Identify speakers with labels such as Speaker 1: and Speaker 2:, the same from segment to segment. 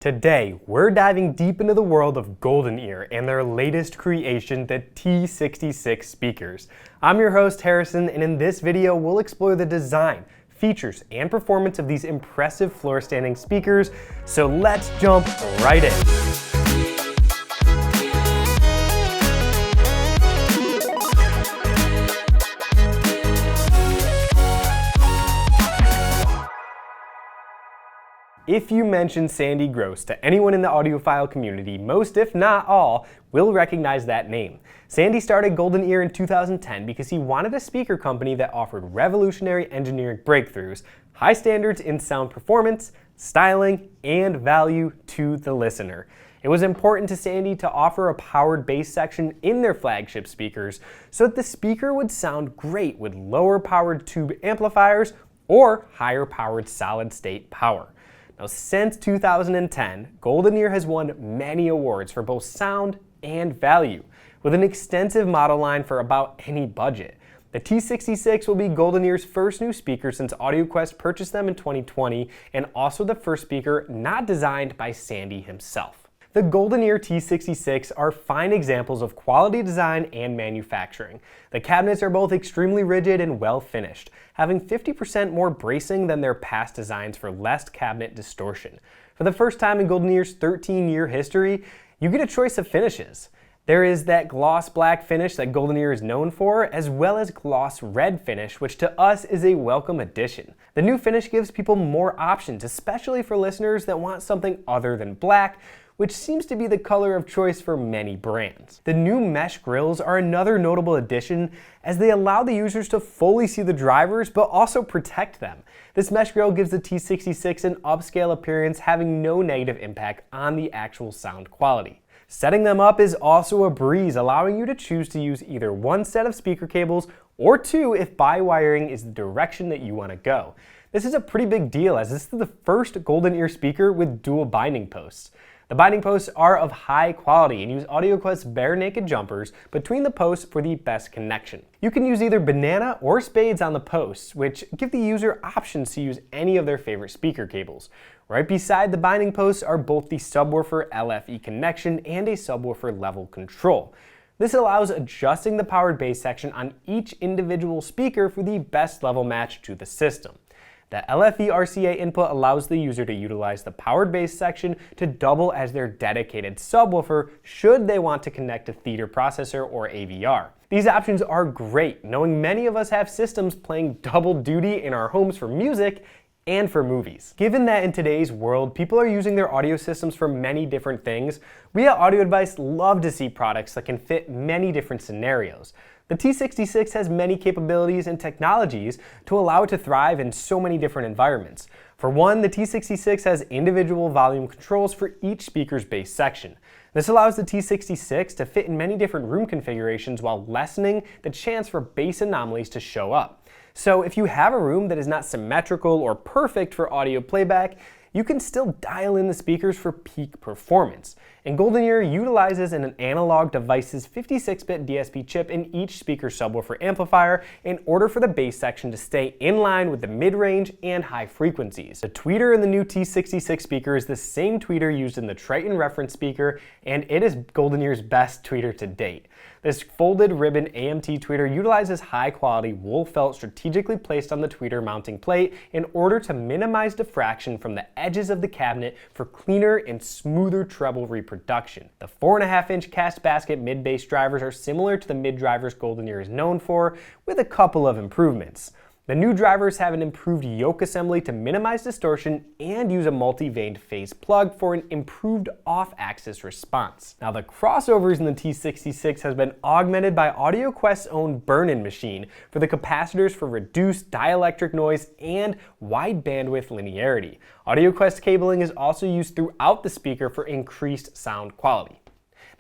Speaker 1: Today, we're diving deep into the world of GoldenEar and their latest creation, the T66 speakers. I'm your host, Harrison, and in this video, we'll explore the design, features, and performance of these impressive floor-standing speakers, so let's jump right in. If you mention Sandy Gross to anyone in the audiophile community, most if not all will recognize that name. Sandy started GoldenEar in 2010 because he wanted a speaker company that offered revolutionary engineering breakthroughs, high standards in sound performance, styling, and value to the listener. It was important to Sandy to offer a powered bass section in their flagship speakers so that the speaker would sound great with lower powered tube amplifiers or higher powered solid state power. Now, since 2010, GoldenEar has won many awards for both sound and value, with an extensive model line for about any budget. The T66 will be GoldenEar's first new speaker since AudioQuest purchased them in 2020, and also the first speaker not designed by Sandy himself. The GoldenEar T66 are fine examples of quality design and manufacturing. The cabinets are both extremely rigid and well finished, having 50% more bracing than their past designs for less cabinet distortion. For the first time in GoldenEar's 13-year history, you get a choice of finishes. There is that gloss black finish that GoldenEar is known for, as well as gloss red finish, which to us is a welcome addition. The new finish gives people more options, especially for listeners that want something other than black, which seems to be the color of choice for many brands. The new mesh grilles are another notable addition, as they allow the users to fully see the drivers but also protect them. This mesh grille gives the T66 an upscale appearance, having no negative impact on the actual sound quality. Setting them up is also a breeze, allowing you to choose to use either one set of speaker cables or two if biwiring is the direction that you want to go. This is a pretty big deal, as this is the first GoldenEar speaker with dual binding posts. The binding posts are of high quality and use AudioQuest bare naked jumpers between the posts for the best connection. You can use either banana or spades on the posts, which give the user options to use any of their favorite speaker cables. Right beside the binding posts are both the subwoofer LFE connection and a subwoofer level control. This allows adjusting the powered bass section on each individual speaker for the best level match to the system. The LFE RCA input allows the user to utilize the powered bass section to double as their dedicated subwoofer should they want to connect a theater processor or AVR. These options are great, knowing many of us have systems playing double duty in our homes for music and for movies. Given that in today's world, people are using their audio systems for many different things, we at Audio Advice love to see products that can fit many different scenarios. The T66 has many capabilities and technologies to allow it to thrive in so many different environments. For one, the T66 has individual volume controls for each speaker's bass section. This allows the T66 to fit in many different room configurations while lessening the chance for bass anomalies to show up. So if you have a room that is not symmetrical or perfect for audio playback, you can still dial in the speakers for peak performance. And GoldenEar utilizes an analog device's 56-bit DSP chip in each speaker subwoofer amplifier in order for the bass section to stay in line with the mid-range and high frequencies. The tweeter in the new T66 speaker is the same tweeter used in the Triton reference speaker, and it is GoldenEar's best tweeter to date. This folded ribbon AMT tweeter utilizes high-quality wool felt strategically placed on the tweeter mounting plate in order to minimize diffraction from the edges of the cabinet for cleaner and smoother treble reproduction. The 4.5-inch cast basket mid-bass drivers are similar to the mid-drivers GoldenEar is known for, with a couple of improvements. The new drivers have an improved yoke assembly to minimize distortion and use a multi-vaned phase plug for an improved off-axis response. Now, the crossovers in the T66 has been augmented by AudioQuest's own burn-in machine for the capacitors for reduced dielectric noise and wide bandwidth linearity. AudioQuest cabling is also used throughout the speaker for increased sound quality.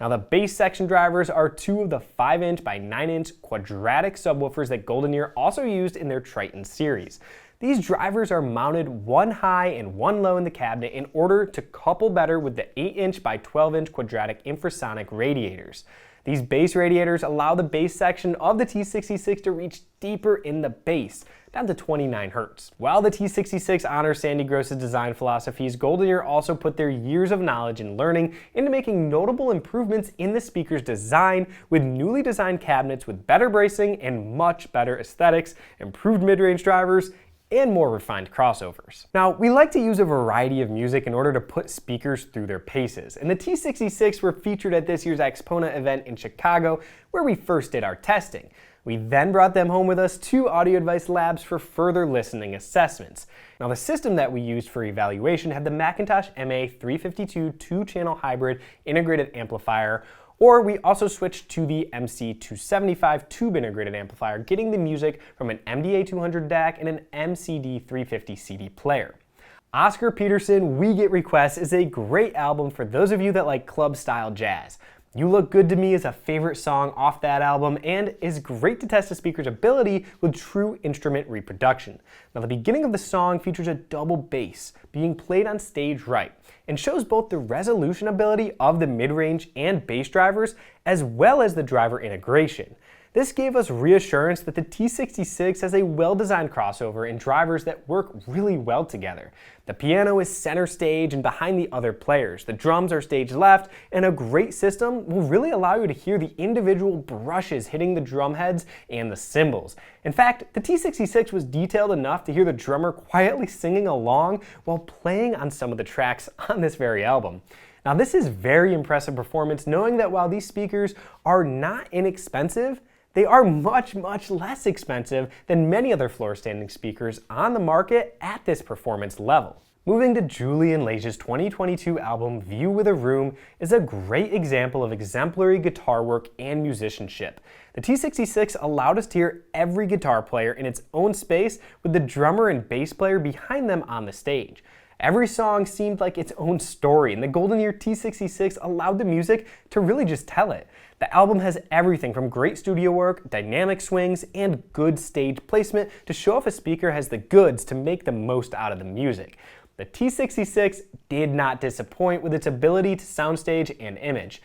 Speaker 1: Now, the bass section drivers are two of the 5-inch by 9-inch quadratic subwoofers that GoldenEar also used in their Triton series. These drivers are mounted one high and one low in the cabinet in order to couple better with the 8-inch by 12-inch quadratic infrasonic radiators. These bass radiators allow the bass section of the T66 to reach deeper in the bass, down to 29 Hz. While the T66 honors Sandy Gross's design philosophies, GoldenEar also put their years of knowledge and learning into making notable improvements in the speaker's design, with newly designed cabinets with better bracing and much better aesthetics, improved mid-range drivers, and more refined crossovers. Now, we like to use a variety of music in order to put speakers through their paces, and the T66 were featured at this year's Xpona event in Chicago, where we first did our testing. We then brought them home with us to Audio Advice Labs for further listening assessments. Now, the system that we used for evaluation had the Macintosh MA352 2-channel hybrid integrated amplifier, or we also switched to the MC275 tube integrated amplifier, getting the music from an MDA200 DAC and an MCD350 CD player. Oscar Peterson, We Get Requests is a great album for those of you that like club-style jazz. You Look Good to Me is a favorite song off that album and is great to test a speaker's ability with true instrument reproduction. Now, the beginning of the song features a double bass being played on stage right and shows both the resolution ability of the mid-range and bass drivers as well as the driver integration. This gave us reassurance that the T66 has a well-designed crossover and drivers that work really well together. The piano is center stage and behind the other players. The drums are stage left, and a great system will really allow you to hear the individual brushes hitting the drum heads and the cymbals. In fact, the T66 was detailed enough to hear the drummer quietly singing along while playing on some of the tracks on this very album. Now, this is very impressive performance, knowing that while these speakers are not inexpensive, they are much, much less expensive than many other floor-standing speakers on the market at this performance level. Moving to Julian Lage's 2022 album, View with a Room, is a great example of exemplary guitar work and musicianship. The T66 allowed us to hear every guitar player in its own space, with the drummer and bass player behind them on the stage. Every song seemed like its own story, and the GoldenEar T66 allowed the music to really just tell it. The album has everything from great studio work, dynamic swings, and good stage placement to show if a speaker has the goods to make the most out of the music. The T66 did not disappoint with its ability to soundstage and image,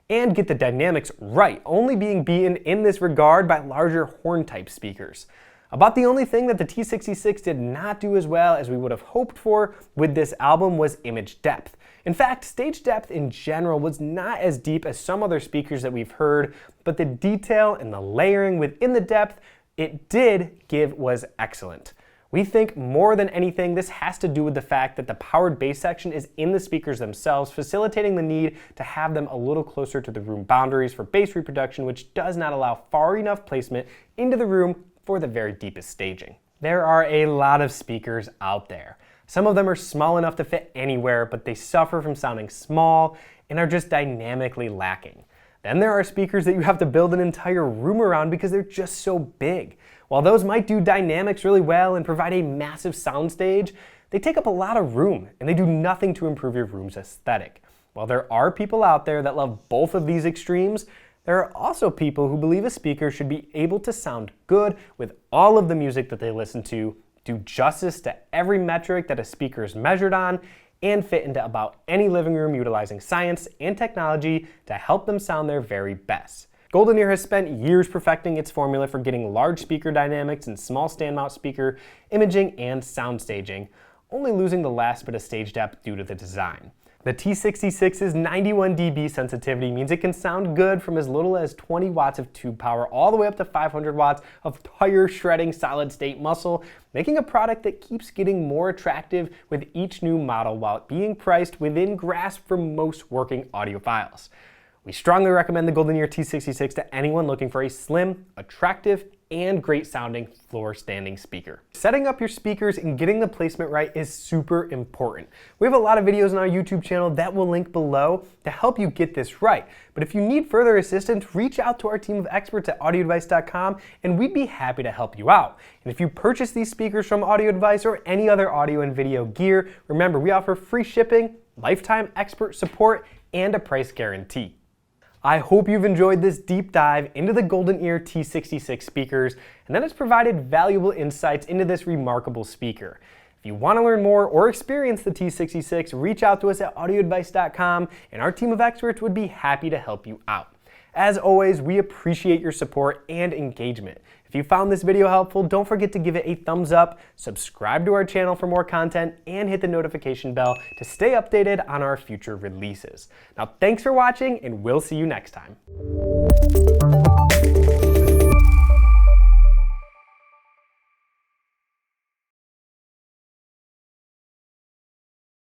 Speaker 1: and get the dynamics right, only being beaten in this regard by larger horn-type speakers. About the only thing that the T66 did not do as well as we would have hoped for with this album was image depth. In fact, stage depth in general was not as deep as some other speakers that we've heard, but the detail and the layering within the depth it did give was excellent. We think more than anything this has to do with the fact that the powered bass section is in the speakers themselves, facilitating the need to have them a little closer to the room boundaries for bass reproduction, which does not allow far enough placement into the room for the very deepest staging. There are a lot of speakers out there. Some of them are small enough to fit anywhere, but they suffer from sounding small and are just dynamically lacking. Then there are speakers that you have to build an entire room around because they're just so big. While those might do dynamics really well and provide a massive soundstage, they take up a lot of room and they do nothing to improve your room's aesthetic. While there are people out there that love both of these extremes, there are also people who believe a speaker should be able to sound good with all of the music that they listen to, do justice to every metric that a speaker is measured on, and fit into about any living room utilizing science and technology to help them sound their very best. GoldenEar has spent years perfecting its formula for getting large speaker dynamics and small stand mount speaker imaging and sound staging, only losing the last bit of stage depth due to the design. The T66's 91 dB sensitivity means it can sound good from as little as 20 watts of tube power all the way up to 500 watts of tire shredding solid state muscle, making a product that keeps getting more attractive with each new model while being priced within grasp for most working audiophiles. We strongly recommend the GoldenEar T66 to anyone looking for a slim, attractive, and great sounding floor standing speaker. Setting up your speakers and getting the placement right is super important. We have a lot of videos on our YouTube channel that will link below to help you get this right. But if you need further assistance, reach out to our team of experts at audioadvice.com and we'd be happy to help you out. And if you purchase these speakers from Audio Advice or any other audio and video gear, remember we offer free shipping, lifetime expert support, and a price guarantee. I hope you've enjoyed this deep dive into the GoldenEar T66 speakers and that it's provided valuable insights into this remarkable speaker. If you want to learn more or experience the T66, reach out to us at audioadvice.com and our team of experts would be happy to help you out. As always, we appreciate your support and engagement. If you found this video helpful, don't forget to give it a thumbs up, subscribe to our channel for more content, and hit the notification bell to stay updated on our future releases. Now, thanks for watching, and we'll see you next time.